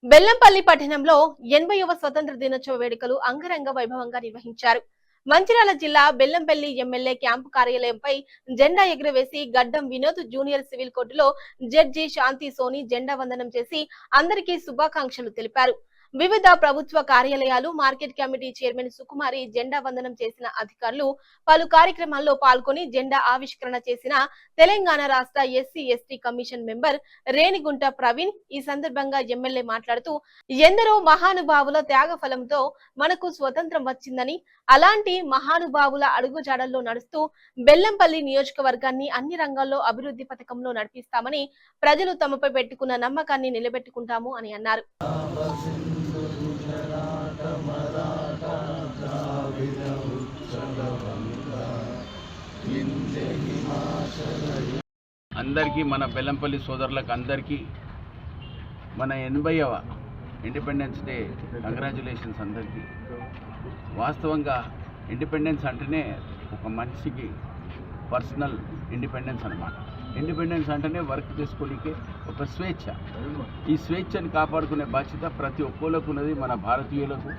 బెల్లంపల్లి పట్టణంలో 80వ స్వతంత్ర దినోత్సవ వేడుకలు అంగరంగ వైభవంగా నిర్వహించారు. మంచిర్యాల జిల్లా బెల్లంపల్లి ఎమ్మెల్యే క్యాంపు కార్యాలయంపై జెండా ఎగురవేసి గడ్డం వినోద్ జూనియర్ సివిల్ కోర్టులో జడ్జి శాంతి సోని జెండా వందనం చేసి అందరికీ శుభాకాంక్షలు తెలిపారు. వివిధ ప్రభుత్వ కార్యాలయాలు, మార్కెట్ కమిటీ చైర్మన్ సుకుమారి జెండా వందనం చేసిన అధికారులు పలు కార్యక్రమాల్లో పాల్గొని జెండా ఆవిష్కరణ చేసిన తెలంగాణ రాష్ట్ర SC ST commission member Renigunta Praveen. ఈ సందర్భంగా ఎమ్మెల్యే మాట్లాడుతూ ఎందరో మహానుభావుల త్యాగ ఫలంతో మనకు స్వతంత్రం వచ్చిందని, అలాంటి మహానుభావుల అడుగుజాడల్లో నడుస్తూ బెల్లంపల్లి నియోజకవర్గాన్ని అన్ని రంగాల్లో అభివృద్ధి పథకంలో నడిపిస్తామని, ప్రజలు తమపై పెట్టుకున్న నమ్మకాన్ని నిలబెట్టుకుంటాము అని అన్నారు. అందరికీ మన బెల్లంపల్లి సోదరులకు అందరికీ మన 80వ ఇండిపెండెన్స్ డే కంగ్రాచులేషన్స్ అందరికీ. వాస్తవంగా ఇండిపెండెన్స్ అంటేనే ఒక మనిషికి పర్సనల్ ఇండిపెండెన్స్ అన్నమాట. ఇండిపెండెన్స్ అంటేనే వర్క్ చేసుకోనికే ఒక స్వేచ్ఛ. ఈ స్వేచ్ఛను కాపాడుకునే బాధ్యత ప్రతి ఒక్కరికి ఉన్నది. మన భారతీయులకు,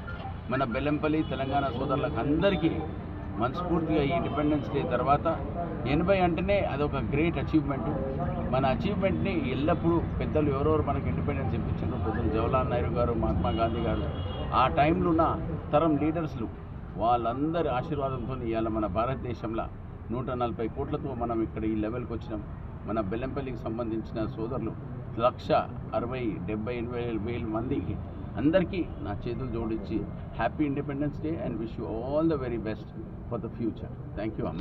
మన బెల్లంపల్లి తెలంగాణ సోదరులకు అందరికీ మనస్ఫూర్తిగా ఈ ఇండిపెండెన్స్ డే తర్వాత 80 అంటేనే అదొక గ్రేట్ అచీవ్మెంట్. మన అచీవ్మెంట్ని ఎల్లప్పుడూ పెద్దలు ఎవరెవరు మనకు ఇండిపెండెన్స్ ఇప్పించారు, పెద్దలు జవహర్లాల్ నెహ్రూ గారు, మహాత్మా గాంధీ గారు, ఆ టైంలో ఉన్న తరం లీడర్స్లు వాళ్ళందరి ఆశీర్వాదంతో ఇవాళ మన భారతదేశంలో 140 కోట్లతో మనం ఇక్కడ ఈ లెవెల్కి వచ్చినాం. మన బెల్లంపల్లికి సంబంధించిన సోదరులు 1,60,70,80,000 మందికి అందరికీ నా చేతులు జోడించి happy independence day and wish you all the very best for the future. Thank you అమ్మా.